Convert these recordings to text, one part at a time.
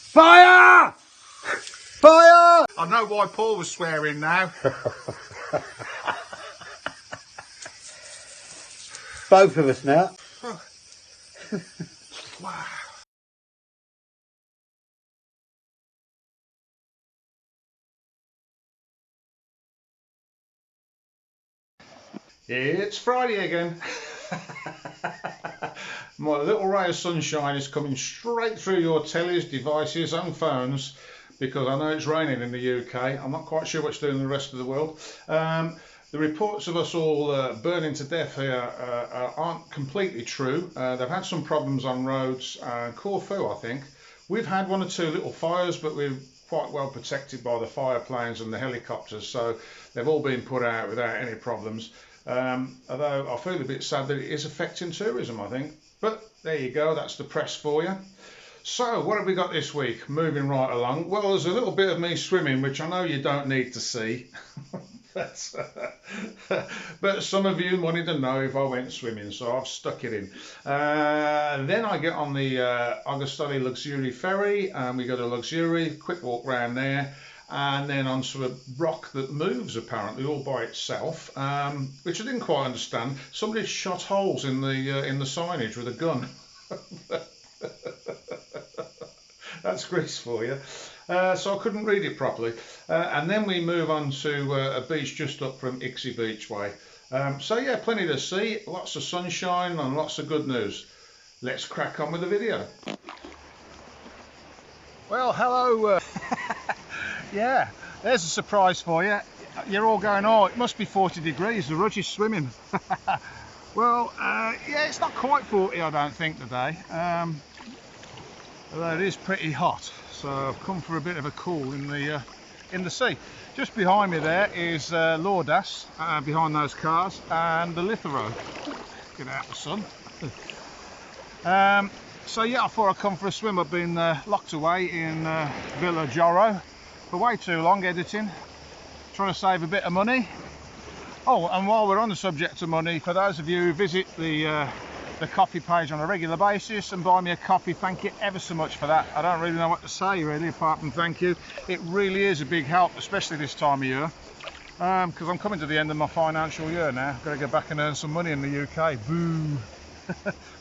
Fire! Fire! I know why Paul was swearing now. Both of us now. Wow. It's Friday again. My little ray of sunshine is coming straight through your tellies, devices and phones because I know it's raining in the UK. I'm not quite sure what's doing in the rest of the world. The reports of us all burning to death here aren't completely true. They've had some problems on roads. Corfu, I think. We've had one or two little fires, but we're quite well protected by the fire planes and the helicopters, so they've all been put out without any problems. Although I feel a bit sad that it is affecting tourism, I think. But there you go, that's the press for you. So, what have we got this week? Moving right along. Well, there's a little bit of me swimming, which I know you don't need to see. But some of you wanted to know if I went swimming, so I've stuck it in. Then I get on the Augustali Luxury ferry, and we go to Luxury, quick walk round there, and then onto a rock that moves apparently all by itself, which I didn't quite understand. Somebody shot holes in the signage with a gun. That's Greece for you. So I couldn't read it properly. And then we move on to a beach just up from Ixie Beach way. So yeah, plenty to see, lots of sunshine and lots of good news. Let's crack on with the video. Well, hello. Yeah, there's a surprise for you. You're all going, oh, it must be 40 degrees, the Rudge is swimming. Well, yeah, it's not quite 40, I don't think, today. Although it is pretty hot, so I've come for a bit of a cool in the sea. Just behind me there is Lordas, behind those cars, and the lixoury. Get out the sun. So yeah, I thought I'd come for a swim. I've been locked away in Villa Joro for way too long editing, trying to save a bit of money. Oh, and while we're on the subject of money, for those of you who visit the coffee page on a regular basis and buy me a coffee, thank you ever so much for that. I don't really know what to say really apart from thank you. It really is a big help, especially this time of year, because I'm coming to the end of my financial year now. I've got to go back and earn some money in the UK. Boo.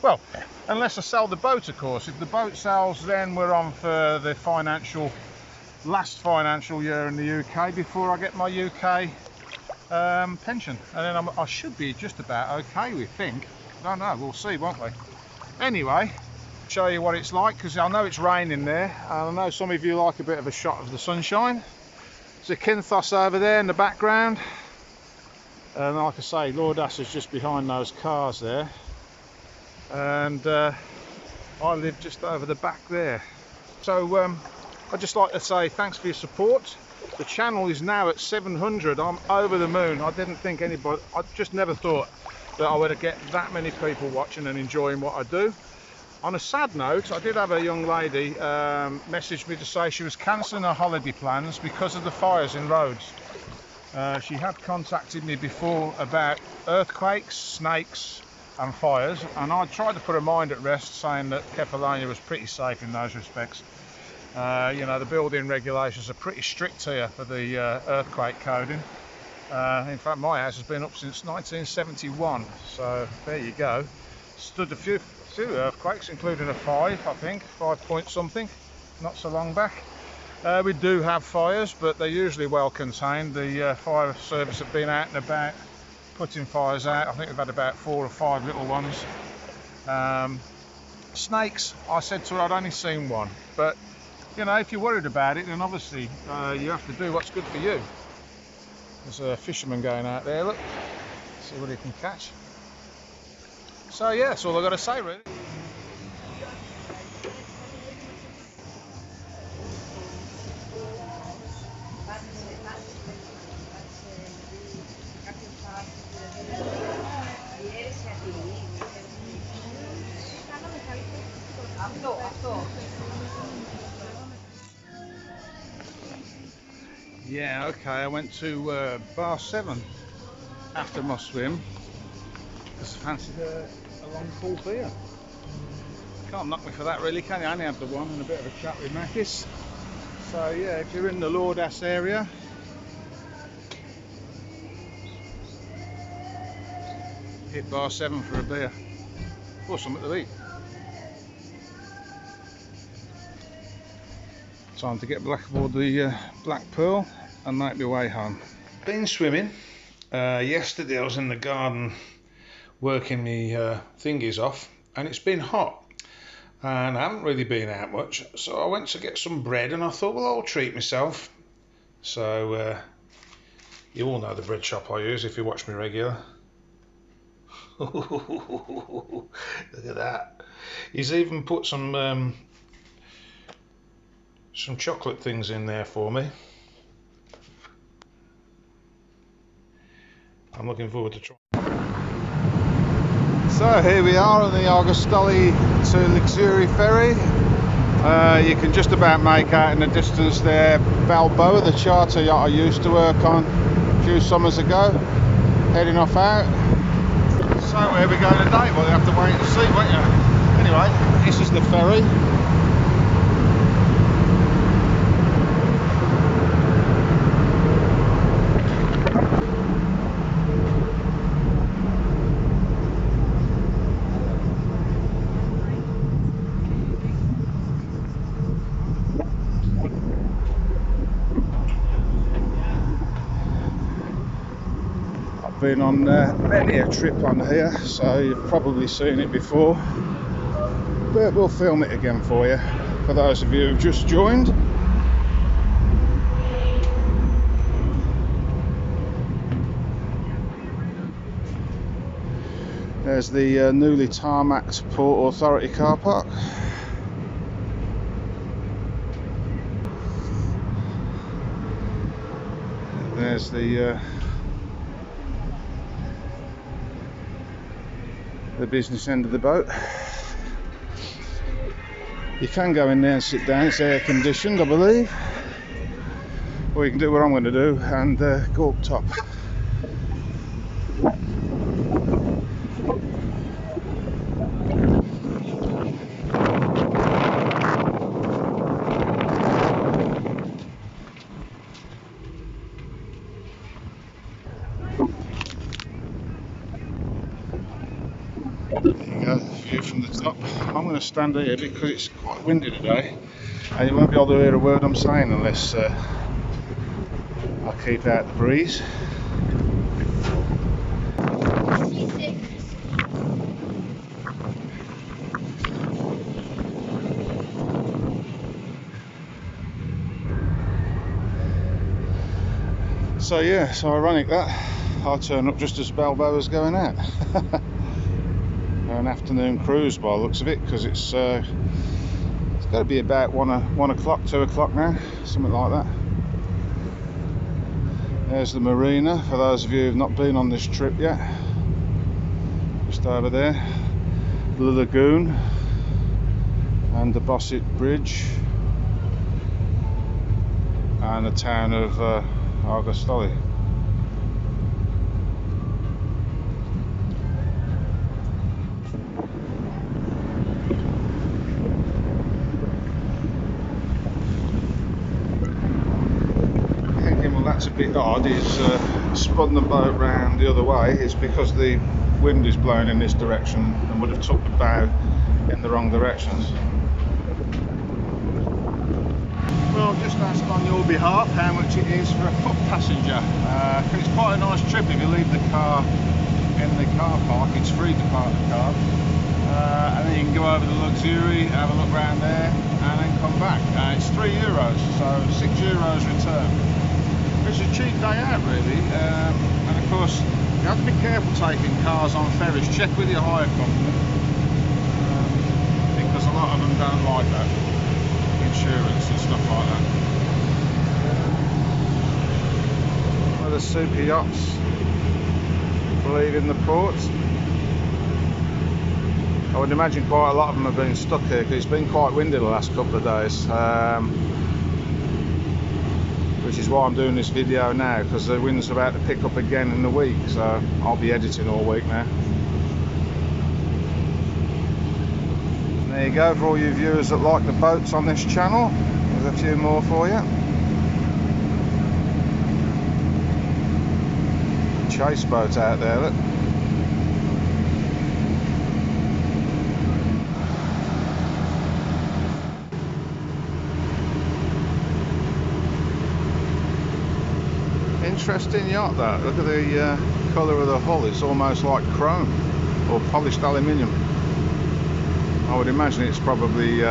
Well, unless I sell the boat, of course. If the boat sells, then we're on for the last financial year in the UK before I get my UK pension, and then I should be just about okay, we think. I don't know, we'll see, won't we? Anyway, show you what it's like, because I know it's raining there, and I know some of you like a bit of a shot of the sunshine. There's a Kinthos over there in the background, and like I say, Lordas is just behind those cars there, and I live just over the back there. So I'd just like to say thanks for your support. The channel is now at 700. I'm over the moon. I didn't think anybody, I just never thought that I would get that many people watching and enjoying what I do. On a sad note, I did have a young lady message me to say she was cancelling her holiday plans because of the fires in roads. She had contacted me before about earthquakes, snakes and fires, and I tried to put her mind at rest, saying that Kefalonia was pretty safe in those respects. You know, the building regulations are pretty strict here for the earthquake coding. In fact, my house has been up since 1971, so there you go. Stood a few earthquakes, including a 5, I think, 5 point something, not so long back. We do have fires, but they're usually well contained. The fire service have been out and about putting fires out. I think we've had about 4 or 5 little ones. Snakes, I said to her I'd only seen one, but you know, if you're worried about it, then obviously you have to do what's good for you. There's a fisherman going out there, look, see what he can catch. So yeah, that's all I've got to say really. Yeah, okay, I went to bar 7 after my swim because I fancied a long cool beer. Can't knock me for that really, can you? I only had the one and a bit of a chat with Makis. So yeah, if you're in the Lordas area, hit bar 7 for a beer or something to eat. Time to get back aboard the Black Pearl and make my way home. Been swimming. Yesterday I was in the garden working my thingies off, and it's been hot and I haven't really been out much, so I went to get some bread and I thought, well, I'll treat myself. So you all know the bread shop I use if you watch me regular. Look at that. He's even put some chocolate things in there for me. I'm looking forward to trying. So here we are on the Argostoli to Lixoury ferry. You can just about make out in the distance there Balboa, the charter yacht I used to work on a few summers ago, heading off out. So where are we going today? Well, you have to wait and see, won't you? Anyway, this is the ferry. Been on many a trip on here, so you've probably seen it before, but we'll film it again for you, for those of you who've just joined. There's the newly tarmacked Port Authority car park. There's the business end of the boat. You can go in there and sit down, it's air conditioned I believe, or you can do what I'm going to do and go up top. View from the top. I'm going to stand here because it's quite windy today and you won't be able to hear a word I'm saying unless I keep out the breeze. So yeah, it's ironic that I turn up just as Balboa's going out. An afternoon cruise by the looks of it, because it's got to be about 1 o'clock, 2 o'clock now, something like that. There's the marina for those of you who've not been on this trip yet, just over there. The lagoon and the Bosset Bridge and the town of Argostoli. That's a bit odd, he's spun the boat round the other way. It's because the wind is blowing in this direction and would have took the bow in the wrong directions. Well, I've just asked on your behalf how much it is for a foot passenger. It's quite a nice trip if you leave the car in the car park. It's free to park the car, and then you can go over to Luxury, have a look around there and then come back. It's €3, so €6 return. It's a cheap day out really, and of course you have to be careful taking cars on ferries. Check with your hire company, because a lot of them don't like that, insurance and stuff like that. Well, the super yachts leaving the port. I would imagine quite a lot of them have been stuck here because it's been quite windy the last couple of days. Which is why I'm doing this video now, because the wind's about to pick up again in the week, so I'll be editing all week now. There you go, for all you viewers that like the boats on this channel. There's a few more for you. Chase boat out there, look. Interesting yacht that. Look at the colour of the hull. It's almost like chrome or polished aluminium. I would imagine it's probably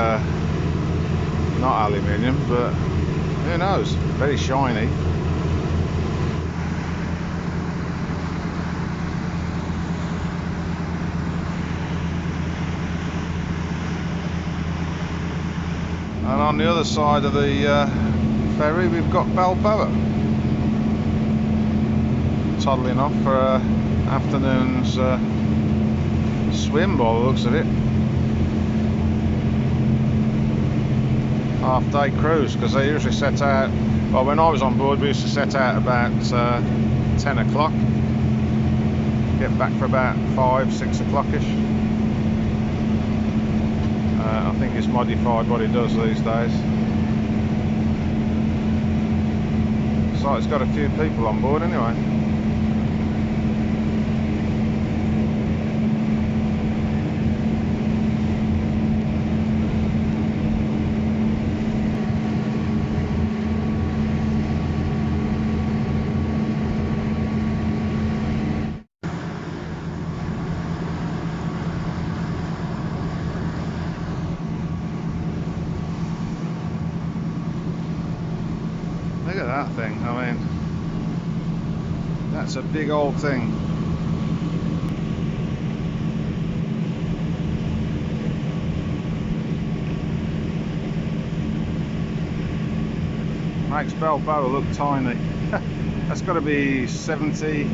not aluminium, but who knows? Very shiny. And on the other side of the ferry we've got Balboa, toddling off for an afternoon's swim by the looks of it. Half-day cruise, because they usually set out, well, when I was on board we used to set out about 10 o'clock, get back for about 5-6 o'clock-ish. I think it's modified what it does these days. So it's got a few people on board anyway. Look at that thing, I mean, that's a big old thing. Makes Balboa look tiny. That's got to be 70,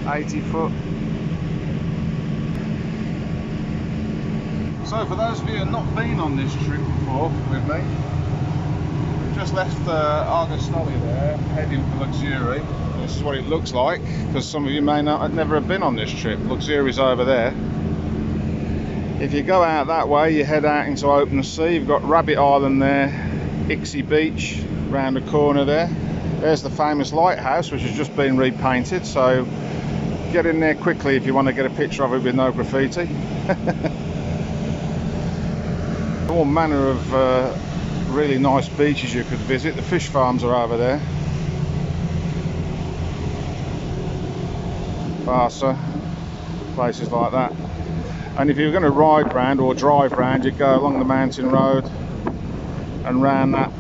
80 foot. So for those of you who have not been on this trip before with me, just left Argostoli there, heading for Lixoury. This is what it looks like, because some of you may not never have been on this trip. Lixoury's over there. If you go out that way, you head out into open sea. You've got Rabbit Island there, Ixie Beach round the corner there. There's the famous lighthouse, which has just been repainted, so get in there quickly if you want to get a picture of it with no graffiti. All manner of really nice beaches you could visit. The fish farms are over there. Barca, places like that. And if you're going to ride round or drive round, you'd go along the mountain road and round that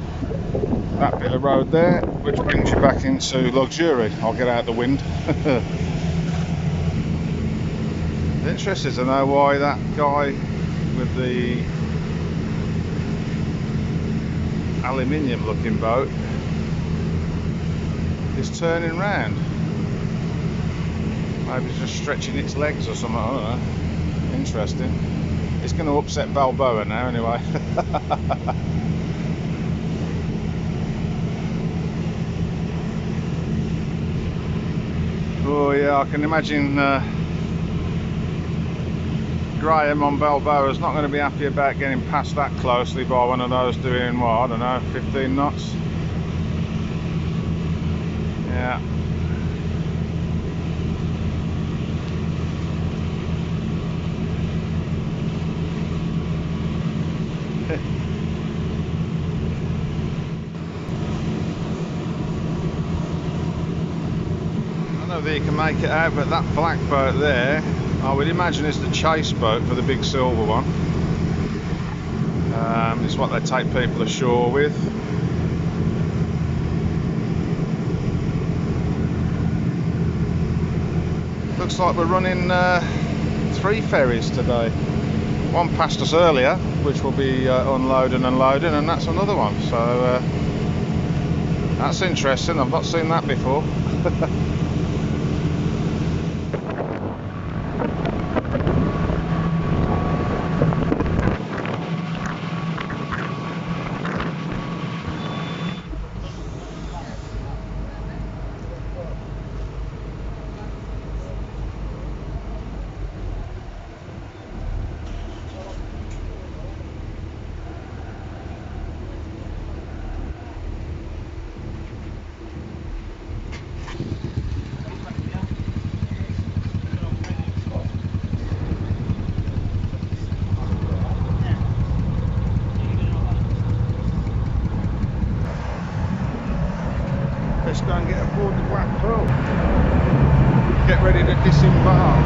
bit of road there, which brings you back into Lixoury. I'll get out the wind. Interested to know why that guy with the aluminium looking boat is turning round. Maybe it's just stretching its legs or something, I don't know. Interesting. It's going to upset Balboa now anyway. Oh yeah, I can imagine Graham on Balboa is not going to be happy about getting passed that closely by one of those doing, what, I don't know, 15 knots. Yeah. I don't know if you can make it out, but that black boat there, I would imagine it's the chase boat for the big silver one. It's what they take people ashore with. Looks like we're running 3 ferries today. One passed us earlier, which will be unloading and loading, and that's another one. So that's interesting. I've not seen that before. let's go and get aboard the Black Pearl. Get ready to disembark.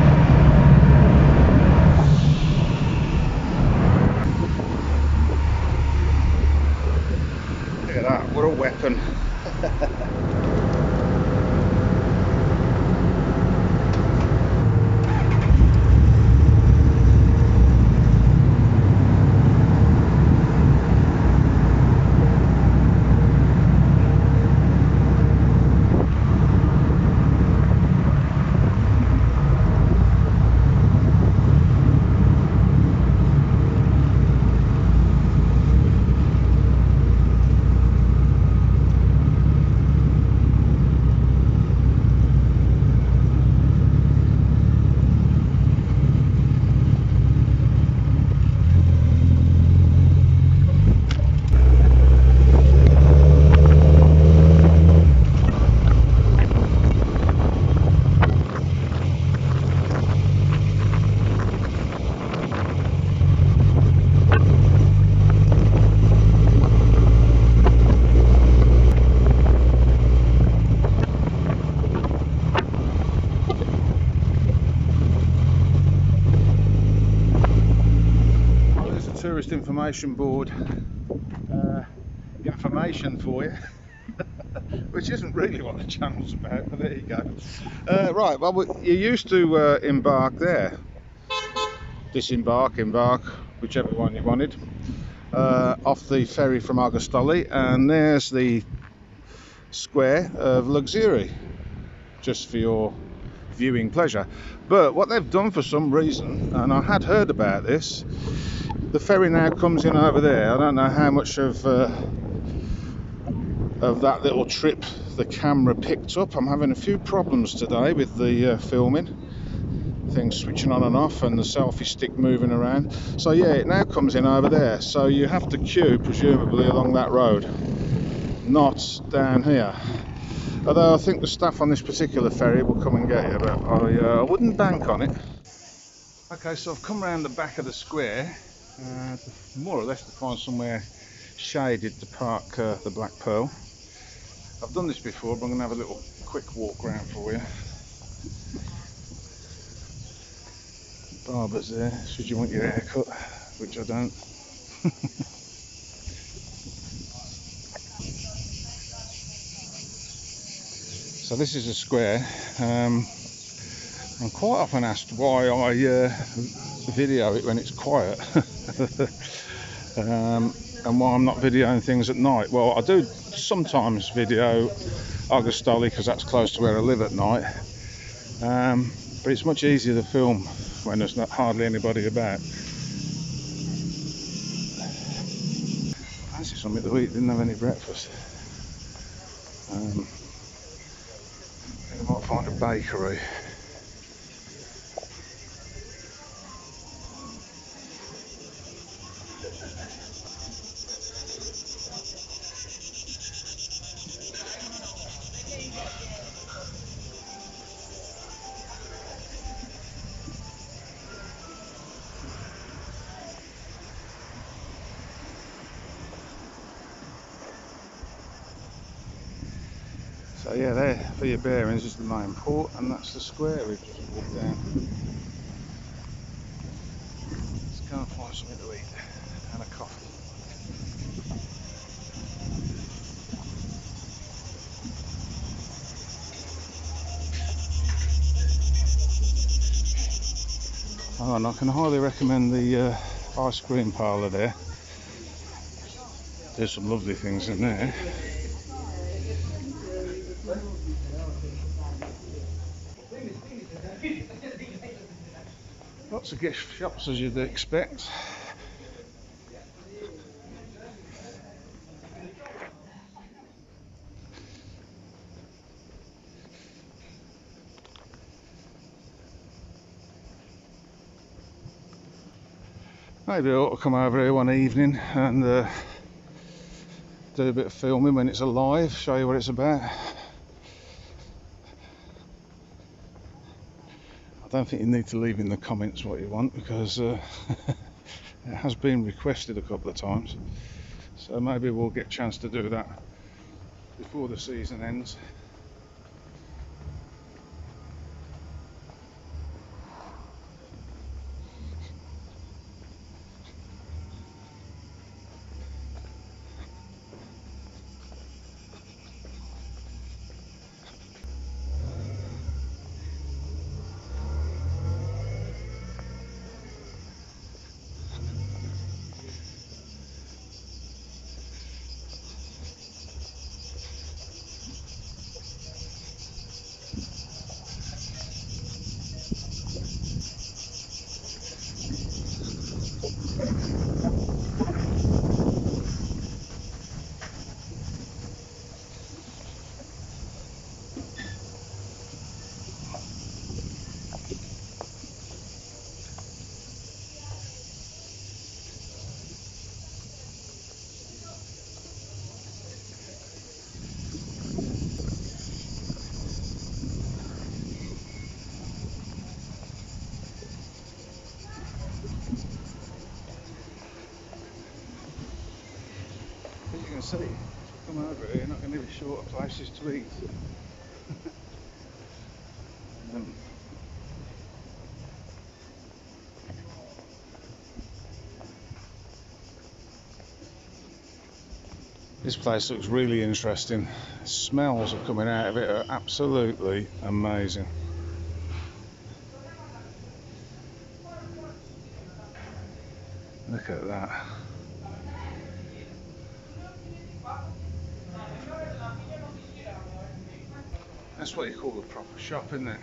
Look at that, what a weapon. Tourist information board information for you, which isn't really what the channel's about, but there you go. Right, well, you used to embark there, disembark, embark, whichever one you wanted, off the ferry from Argostoli, and there's the square of lixoury, just for your viewing pleasure. But what they've done for some reason, and I had heard about this, the ferry now comes in over there. I don't know how much of that little trip the camera picked up. I'm having a few problems today with the filming, things switching on and off and the selfie stick moving around. So yeah, it now comes in over there, so you have to queue presumably along that road, not down here. Although I think the staff on this particular ferry will come and get you, but I wouldn't bank on it. Okay, so I've come around the back of the square, more or less to find somewhere shaded to park the Black Pearl. I've done this before, but I'm going to have a little quick walk around for you. Barber's there, should you want your hair cut, which I don't. So this is a square. I'm quite often asked why I video it when it's quiet. And why I'm not videoing things at night. Well, I do sometimes video Argostoli because that's close to where I live at night, but it's much easier to film when there's not hardly anybody about. Fancy something to eat, didn't have any breakfast. I think I might find a bakery. So yeah, there for your bearings is the main port, and that's the square we've just walked down. Let's go and find something to eat and a coffee. Oh, and I can highly recommend the ice cream parlour there. There's some lovely things in there. Lots of gift shops as you'd expect. Maybe I ought to come over here one evening and do a bit of filming when it's alive, show you what it's about. I don't think you need to leave in the comments what you want, because it has been requested a couple of times, so maybe we'll get a chance to do that before the season ends. As you can see, if you come over here, you're not going to be short of places to eat. This place looks really interesting. The smells are coming out of it are absolutely amazing. Look at that. That's what you call a proper shop, isn't it?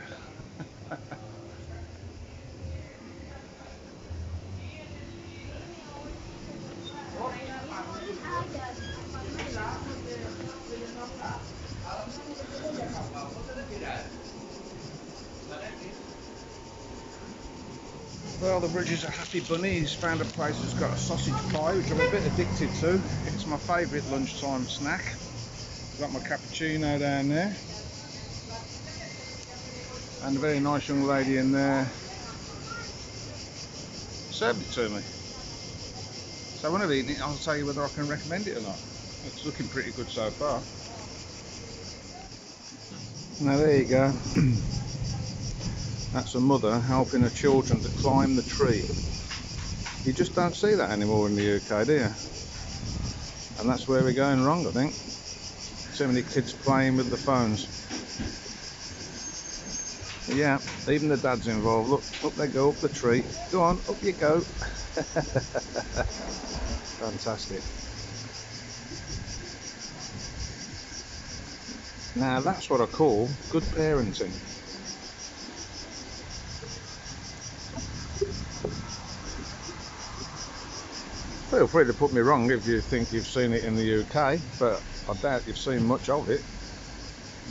Well, the Bridges are happy bunnies. Found a place that's got a sausage pie, which I'm a bit addicted to. It's my favourite lunchtime snack. Got my cappuccino down there. And a very nice young lady in there served it to me. So when I've eaten it, I'll tell you whether I can recommend it or not. It's looking pretty good so far. Now there you go. That's a mother helping her children to climb the tree. You just don't see that anymore in the UK, do you? And that's where we're going wrong, I think. Too many kids playing with the phones. Yeah, even the dad's involved. Look, up they go, up the tree. Go on, up you go. Fantastic. Now that's what I call good parenting. Feel free to put me wrong if you think you've seen it in the UK, but I doubt you've seen much of it.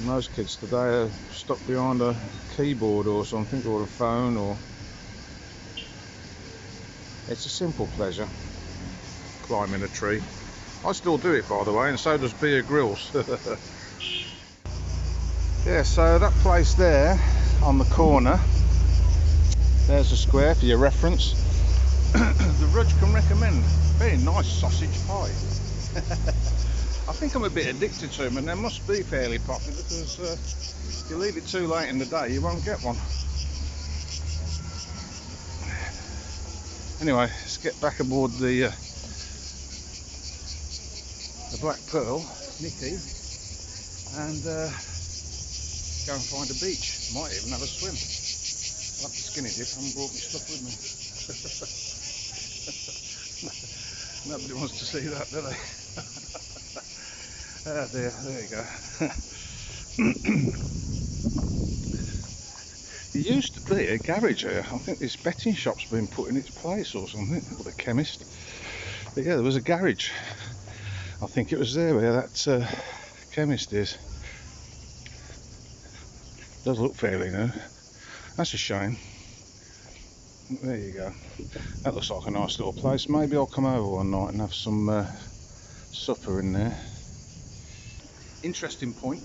Most kids today are stuck behind a keyboard or something, or a phone, or... It's a simple pleasure, climbing a tree. I still do it, by the way, and so does Beer Grylls. Yeah, so that place there on the corner, there's a square for your reference. The Rudge can recommend very nice sausage pie. I think I'm a bit addicted to them, and they must be fairly popular because if you leave it too late in the day, you won't get one. Anyway, let's get back aboard the Black Pearl, Nikki, and go and find a beach. Might even have a swim. I'll have to skinny dip. I haven't brought my stuff with me. Nobody wants to see that, do they? Ah dear, there you go. There used to be a garage here. I think this betting shop's been put in its place or something, or the chemist. But yeah, there was a garage. I think it was there where that chemist is. Does look fairly new. That's a shame. There you go. That looks like a nice little place. Maybe I'll come over one night and have some supper in there. Interesting point.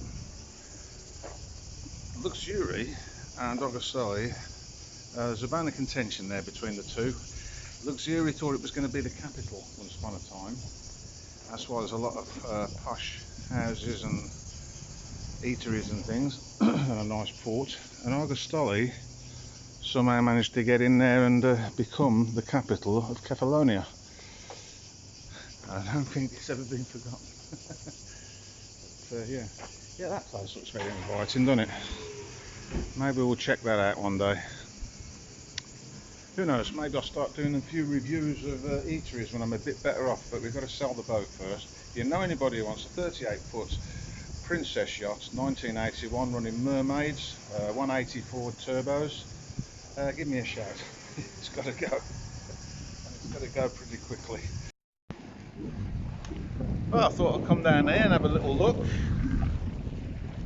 Lixoury and Augustale, there's a bone of contention there between the two. Lixoury thought it was going to be the capital once upon a time. That's why there's a lot of posh houses and eateries and things, and a nice port. And Augustale somehow managed to get in there and become the capital of Catalonia. I don't think it's ever been forgotten. But, yeah, that place looks very inviting, doesn't it? Maybe we'll check that out one day. Who knows, maybe I'll start doing a few reviews of eateries when I'm a bit better off, but we've got to sell the boat first. If you know anybody who wants a 38-foot Princess yacht, 1981, running mermaids, 184 turbos, give me a shout. It's got to go. It's got to go pretty quickly. Well, I thought I'd come down here and have a little look.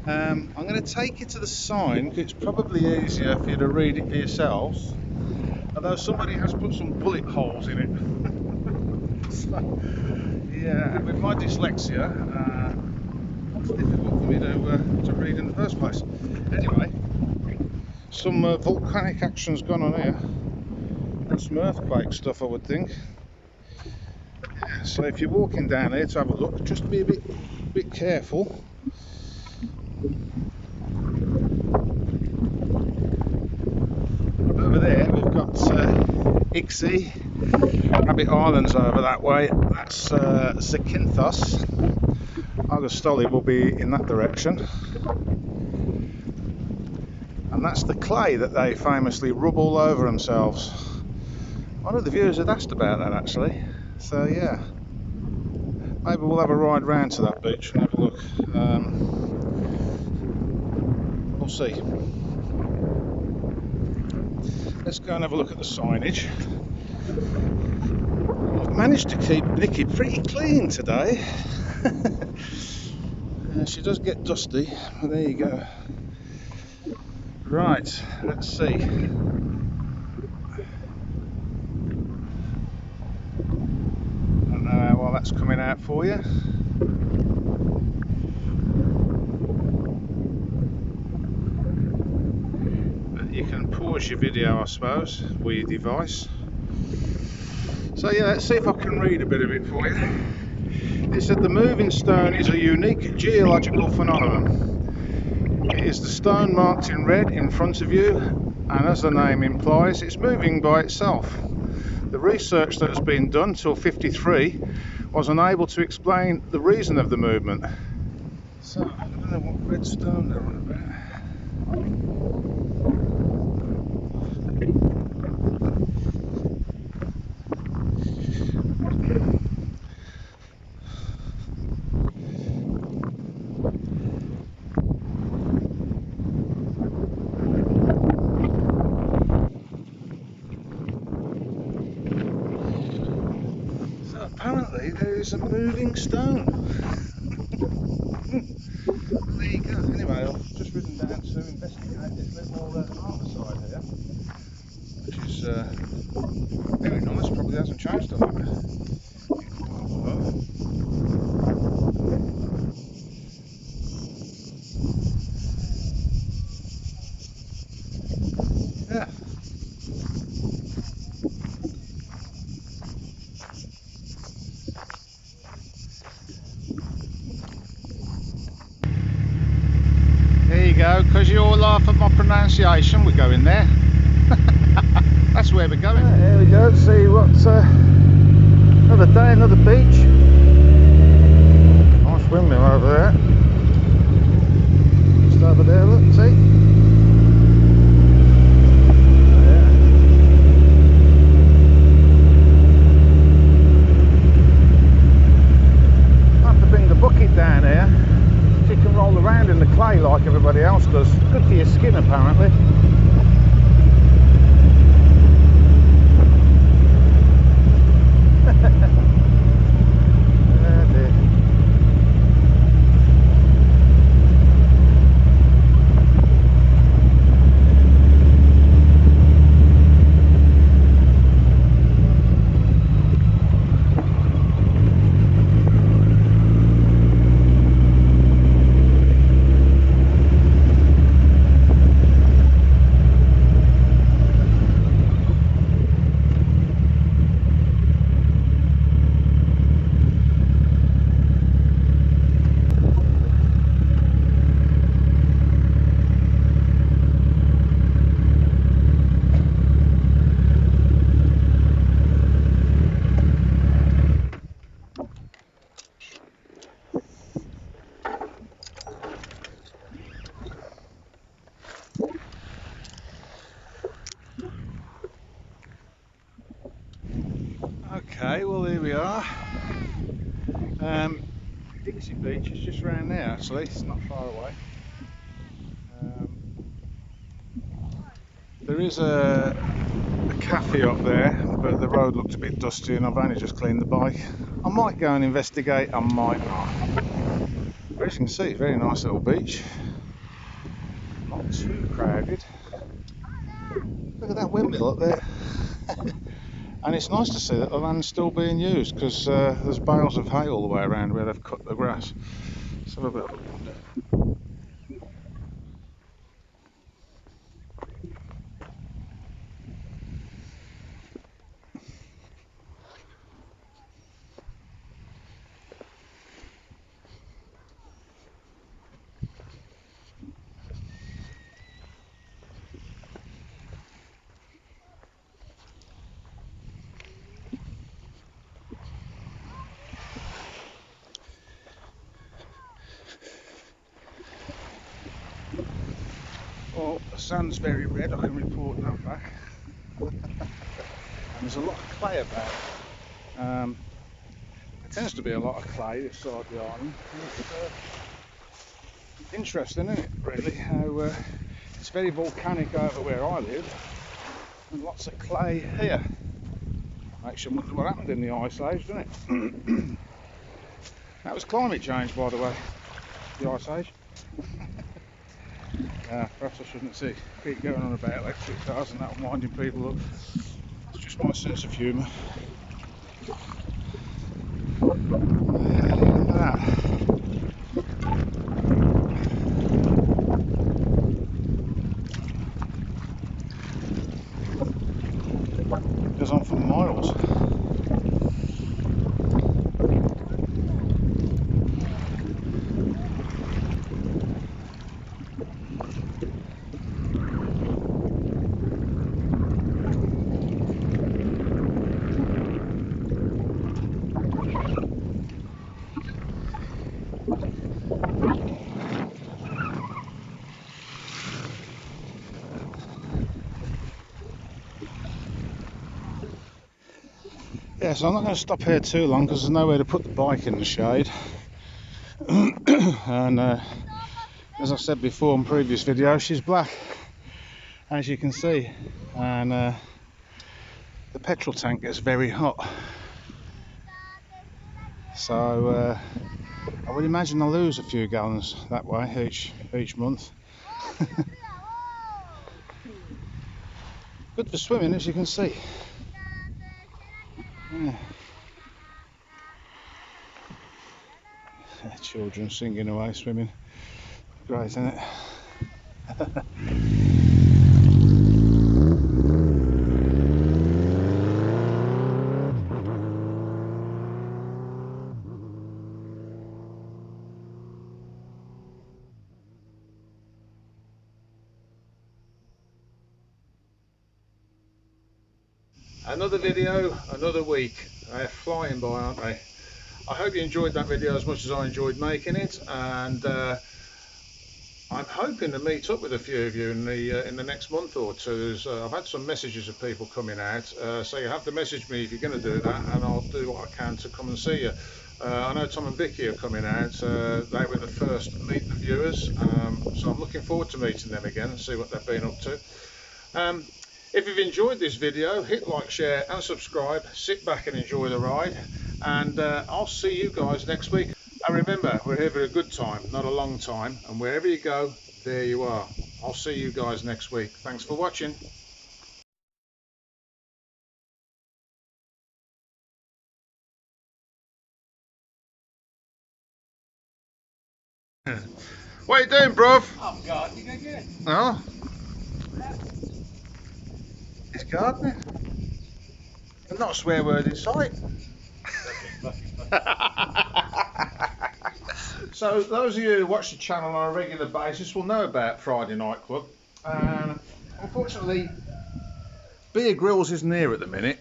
I'm going to take you to the sign because it's probably easier for you to read it for yourselves. Although somebody has put some bullet holes in it. So, yeah, and with my dyslexia, it's difficult for me to read in the first place. Anyway, some volcanic action's gone on here. And some earthquake stuff, I would think. So if you're walking down here to have a look, just be a bit careful. Over there we've got Ixie, Rabbit Islands over that way. That's Zakynthos. Augustoli will be in that direction. And that's the clay that they famously rub all over themselves. One of the viewers had asked about that actually. So yeah, maybe we'll have a ride round to that beach and have a look. We'll see. Let's go and have a look at the signage. I've managed to keep Nikki pretty clean today. She does get dusty, but there you go. Right, let's see. I don't know how well that's coming out for you. But you can pause your video, I suppose, with your device. So yeah, let's see if I can read a bit of it for you. It said the moving stone is a unique geological phenomenon. It is the stone marked in red in front of you, and as the name implies, it's moving by itself. The research that has been done till 53 was unable to explain the reason of the movement. So, I don't know what red stone they're on about. Apparently there is a moving stone. There you go. Anyway, I've just ridden down to investigate this little harbour side here, which is very nice. Probably hasn't changed a lot. Yeah. There you go, because you all laugh at my pronunciation, we're going there. That's where we're going. Right, here we go, see what, another day, another beach. Nice windmill over there. Just over there, look, see? Yeah. I have to bring the bucket down here. You can roll around in the clay like everybody else does. Good for your skin apparently. Oh dear. Okay, well here we are. Dixie Beach is just around there actually, it's not far away. There is a cafe up there, but the road looked a bit dusty and I've only just cleaned the bike. I might go and investigate, I might not. But as you can see, very nice little beach. Not too crowded. Look at that windmill up there. And it's nice to see that the land's still being used because there's bales of hay all the way around where they've cut the grass. Let's have a bit of a wander. The sand's very red, I can report that back. And there's a lot of clay about. There tends to be a lot of clay this side of the island. It's interesting, isn't it, really, how it's very volcanic over where I live, and lots of clay here. Makes you wonder what happened in the Ice Age, doesn't it? That was climate change, by the way, the Ice Age. Perhaps I shouldn't keep going on about electric cars and that winding people up. It's just my sense of humour. Look at that. It goes on for miles. Yeah, so I'm not going to stop here too long because there's nowhere to put the bike in the shade. And as I said before in previous videos, she's black, as you can see, and the petrol tank gets very hot. So I would imagine I'll lose a few gallons that way each month. Good for swimming, as you can see. Yeah. Children singing away, swimming. Great, isn't it? Another video, another week. They're flying by, aren't they? I hope you enjoyed that video as much as I enjoyed making it, and I'm hoping to meet up with a few of you in the next month or two. I've had some messages of people coming out, so you have to message me if you're going to do that, and I'll do what I can to come and see you. I know Tom and Vicky are coming out. They were the first Meet the Viewers, so I'm looking forward to meeting them again and see what they've been up to. If you've enjoyed this video, hit like, share and subscribe. Sit back and enjoy the ride, and I'll see you guys next week. And remember, we're here for a good time, not a long time, and wherever you go, there you are. I'll see you guys next week. Thanks for watching. What are you doing, bruv? I'm gardening again. Oh? He's gardening? And not a swear word in sight. So those of you who watch the channel on a regular basis will know about Friday Night Club. Unfortunately, Beer Grylls isn't here at the minute.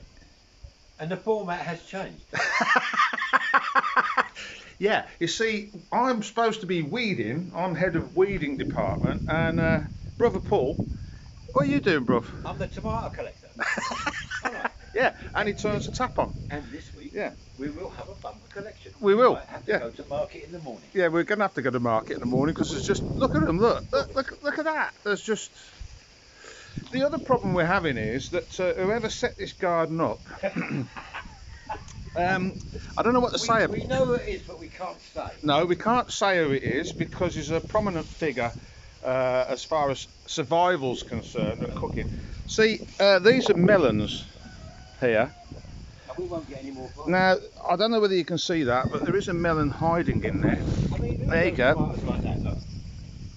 And the format has changed. Yeah, you see, I'm supposed to be weeding. I'm head of weeding department, and brother Paul, what are you doing, bruv? I'm the tomato collector. Right. Yeah, and he turns the tap on. And this week, yeah, we will have a bumper collection. We will. Might have to go to market in the morning. Yeah, we're going to have to go to market in the morning because there's just, look at them, look at that. There's just, the other problem we're having is that whoever set this garden up, I don't know what to say. We know who it is, but we can't say. No, we can't say who it is because he's a prominent figure as far as survival's concerned and cooking. See, these are melons here. And we won't get any more. Now, I don't know whether you can see that, but there is a melon hiding in there. I mean, there you go. Like that, look.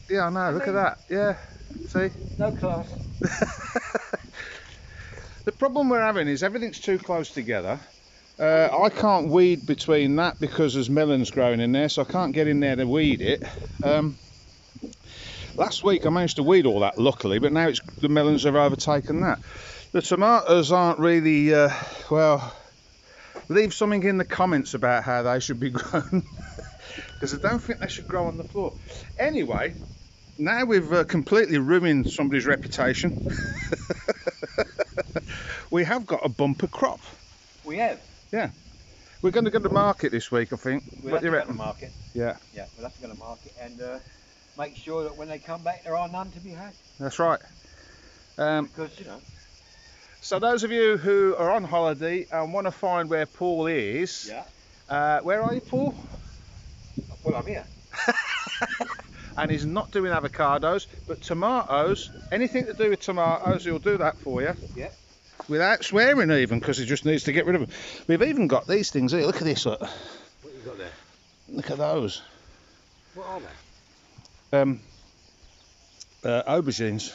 Yeah, I know. Look at that. Yeah, see. No class. The problem we're having is everything's too close together. I can't weed between that because there's melons growing in there, so I can't get in there to weed it. Last week I managed to weed all that, luckily, but now the melons have overtaken that. The tomatoes aren't really, well, leave something in the comments about how they should be grown, because I don't think they should grow on the floor. Anyway, now we've completely ruined somebody's reputation. We have got a bumper crop. We have. Yeah. We're going to go to market this week, I think. We'll What have do you to go to reckon? market. Yeah, Yeah, we'll have to go to market and make sure that when they come back there are none to be had. that's right. Because, you know. So those of you who are on holiday and want to find where Paul is, Yeah. where are you, Paul? Well, I'm here. And he's not doing avocados, but tomatoes, anything to do with tomatoes, he'll do that for you. Yeah. Without swearing even, because he just needs to get rid of them. We've even got these things here, look at this, look. What you got there? Look at those. What are they? Aubergines.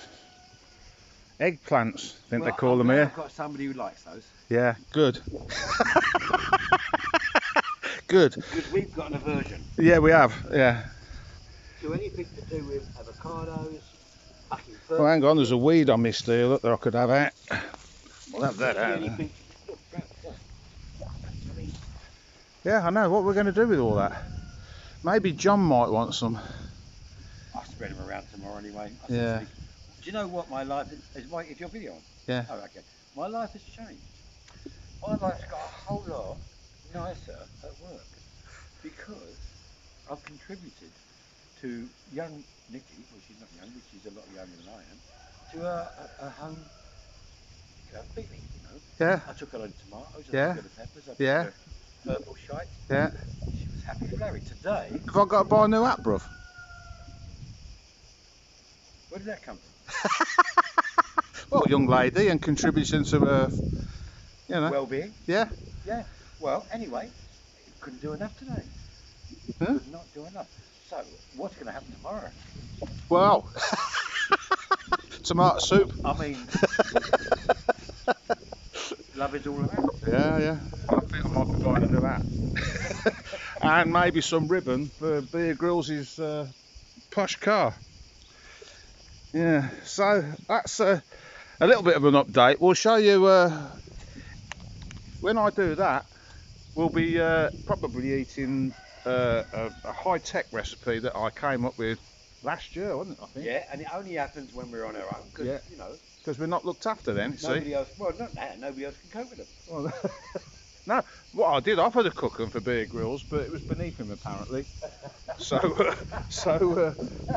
Eggplants, I think Well, they call them I've here. got somebody who likes those. Yeah, good. Good. Because we've got an aversion Yeah, we have, yeah. to anything to do with avocados, fucking Well, hang on, there's a weed on my steel that I could have out. We'll have that out. Anything. Yeah, I know. What we're going to do with all that? Maybe John might want some. I'll spread them around tomorrow anyway. Yeah. Do you know what my life is? Is your video on? Yeah. Oh, okay. My life has changed. My life's got a whole lot nicer at work because I've contributed to young Nikki, well she's not young, but she's a lot younger than I am, to a home feeling, you know. Yeah. I took her load of tomatoes, I Yeah. took her the peppers, I took Yeah. her purple shite. Yeah. She was happy as Larry. Today, Have I got to buy a new app, bruv? where did that come from? Well, young lady and contributing to you know. Well-being. Yeah. Yeah. Well, anyway, couldn't do enough today. Huh? Could not do enough. So, what's going to happen tomorrow? Well, tomato soup. I mean, love is all around. Yeah, yeah. I think I might be buying a new app. And maybe some ribbon for Beer Grylls' posh car. Yeah, so that's a little bit of an update. We'll show you when I do that. We'll be probably eating a high-tech recipe that I came up with last year, wasn't it? I think. Yeah, and it only happens when we're on our own, because, Yeah. you know, Because we're not looked after then. nobody See. else, well, not that, nobody else can cope with them. Well, no, what I did offer to cook them for Beer Grylls, but it was beneath him apparently. So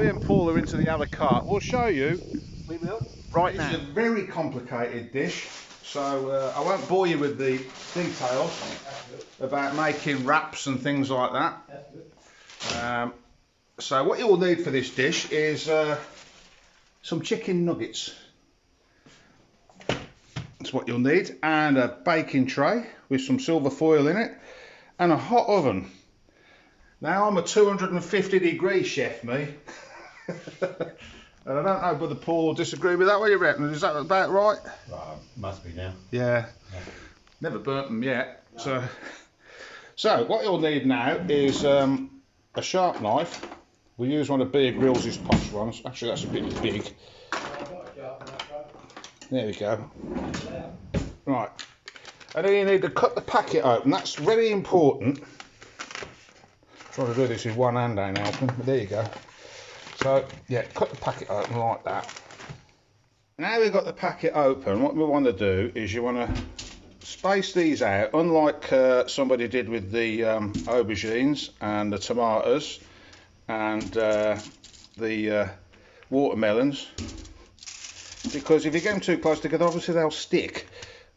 me and Paul are into the other cart. We'll show you We will. right now. It's a very complicated dish, so I won't bore you with the details about making wraps and things like that. So what you'll need for this dish is some chicken nuggets. That's what you'll need, and a baking tray with some silver foil in it, and a hot oven. Now I'm a 250 degree chef, me. And I don't know whether Paul will disagree with that. What do you reckon? Is that about right? Must be now. Yeah. Never burnt them yet. No. So what you'll need now is a sharp knife. We use one of Beer Grylls' posh ones. Actually, that's a bit big. There we go. Right. And then you need to cut the packet open. That's very important. Trying to do this with one hand, ain't helping, but there you go. So, yeah, cut the packet open like that. Now we've got the packet open, what we want to do is you want to space these out, unlike somebody did with the aubergines and the tomatoes and the watermelons. Because if you get them too close together, obviously they'll stick.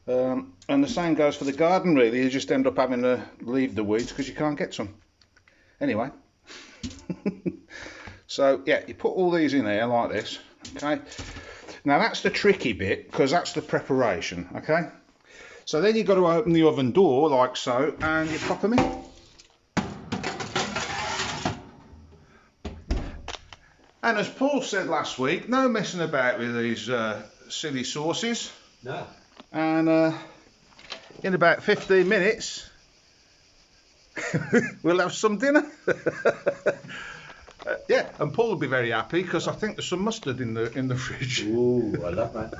And the same goes for the garden, really. You just end up having to leave the weeds because you can't get some. Anyway. So, yeah, you put all these in there like this, okay? Now, that's the tricky bit, because that's the preparation, okay? So then you've got to open the oven door, like so, and you pop them in. And as Paul said last week, no messing about with these silly sauces. No. And in about 15 minutes, we'll have some dinner. Yeah, and Paul will be very happy because I think there's some mustard in the fridge. Ooh, I love that.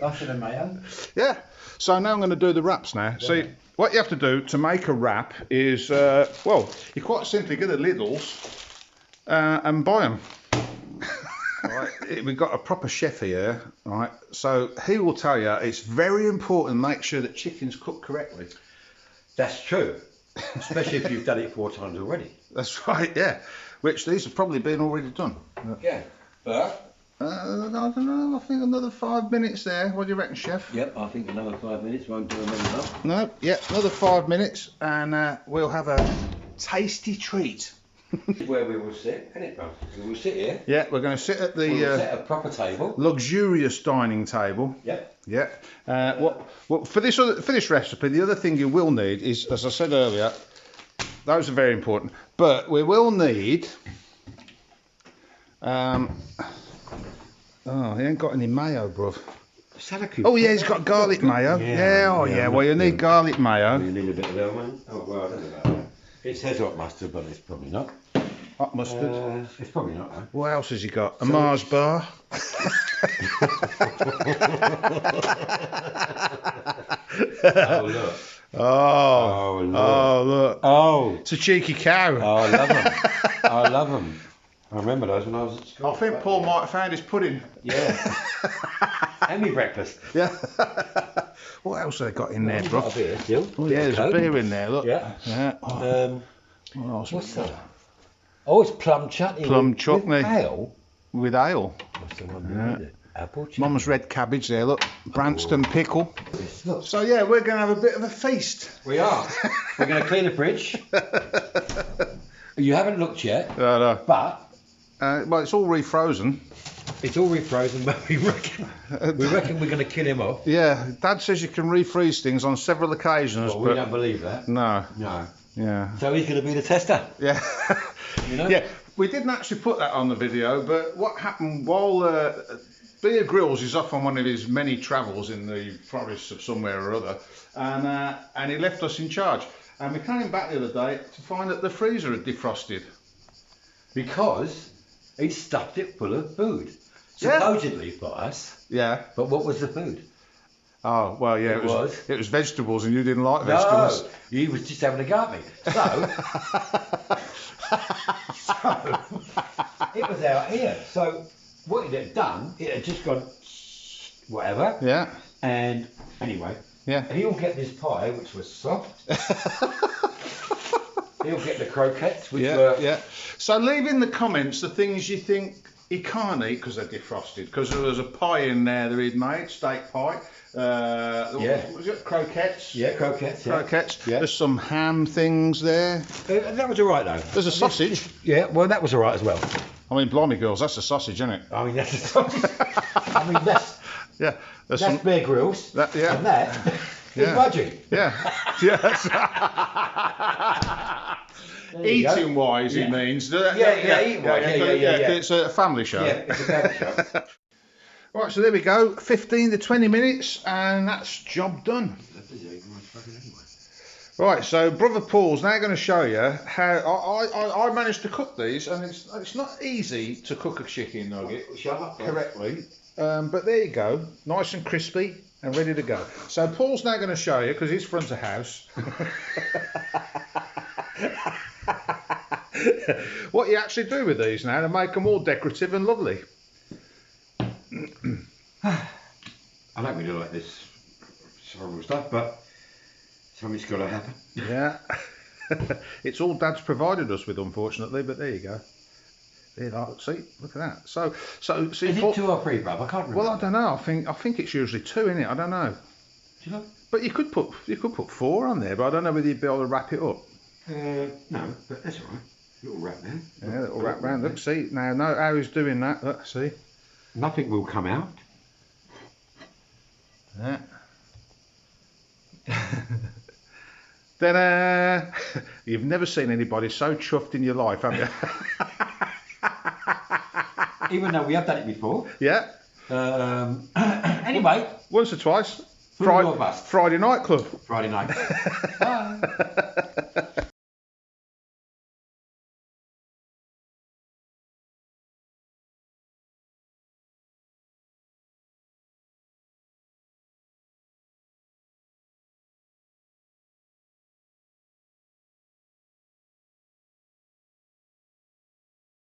Mustard and mayo. Yeah. So now I'm going to do the wraps now. Yeah. See, what you have to do to make a wrap is, well, you quite simply get the Lidls and buy them. Right, we've got a proper chef here, right? So he will tell you it's very important to make sure that chicken's cooked correctly. That's true, especially if you've done it 4 times already. That's right, yeah. Which these have probably been already done. Yeah, but I don't know. I think another 5 minutes there. What do you reckon, chef? yep, I think another 5 minutes won't do them enough. No, yeah, another 5 minutes, and we'll have a tasty treat. Where we will sit, isn't it, bro? We will sit here. Yeah, we're going to sit at the We'll set a proper table. luxurious dining table. Yep. Yeah. What for this recipe, the other thing you will need is, as I said earlier, those are very important. But we will need. Oh, he ain't got any mayo, bruv. Oh yeah, he's got garlic mayo. Yeah. Well, you need garlic mayo. You need a bit of lemon. Oh well, I don't know about that. It says hot mustard, but it's probably not. Hot mustard. It's probably not, though. What else has he got? A Mars bar. Oh look. Oh look. Oh. It's a cheeky cow. Oh, I love them. I love them. I remember those when I was at school. I think Paul might have found his pudding. Yeah. And me breakfast. Yeah. What else have they got in there, bro? Got a beer still. Oh yeah, there's a beer in there. Look. Yeah. Yeah. Oh, what else? What's that? Oh, it's plum chutney. Plum chutney. With ale. With ale. What's the one with it? Apple chutney. Mum's red cabbage there. Look. Branston pickle. Look. So yeah, we're gonna have a bit of a feast. We are. We're going to clean the fridge. You haven't looked yet. No. But Well, it's all refrozen. it's all refrozen, but we reckon we're going to kill him off. Yeah, Dad says you can refreeze things on several occasions. Well, we don't believe that. No. No. Yeah. So he's going to be the tester. Yeah. You know? Yeah. We didn't actually put that on the video, but what happened while Beer Grylls is off on one of his many travels in the forests of somewhere or other, and he left us in charge. And we came back the other day to find that the freezer had defrosted. Because he stuffed it full of food. Yeah. Supposedly for us. Yeah. But what was the food? Oh well, yeah. It was. It was vegetables, and you didn't like vegetables. No, he was just having a go at me. So it was out here. So what it had done, it had just gone whatever. Yeah. And anyway, Yeah. he'll get this pie, which was soft. He'll get the croquettes, which were... Yeah. So leave in the comments the things you think he can't eat because they're defrosted. Because there was a pie in there that he'd made, steak pie. Was it croquettes? Yeah, croquettes. Yeah. Croquettes. Yeah. There's some ham things there. That was all right, though. There's a sausage. Yeah, well, that was all right as well. I mean, blimey girls, that's a sausage, isn't it? I mean, that's a sausage. I mean, that's Yeah. There's Bear Grylls. That, yeah. And that is Yeah. budgie. Yeah. Yes. Eating wise, he means. Eating wise. Yeah. It's a family show. Yeah, it's a family show. Right, so there we go. 15 to 20 minutes, and that's job done. Right, so Brother Paul's now going to show you how I managed to cook these, and it's not easy to cook a chicken nugget correctly, but there you go, nice and crispy and ready to go. So Paul's now going to show you, because he's front of house, what you actually do with these now to make them all decorative and lovely. I don't really like this horrible stuff, but something's got to happen. Yeah. It's all Dad's provided us with, unfortunately, but there you go. See, look at that. So see, Is it 2 or 3, bruv? I can't remember. well, I don't know. I think it's usually 2, isn't it? I don't know. Do you know? But you could put 4 on there, but I don't know whether you'd be able to wrap it up. No, but that's all right. Little wrap there. Yeah, little wrap round. Look, see now. No, how he's doing that. Look, see. Nothing will come out. Yeah. Ta-da! You've never seen anybody so chuffed in your life, have you? Even though we have done it before. Yeah. Anyway. Once or twice. Friday Friday night club. Friday night. Bye.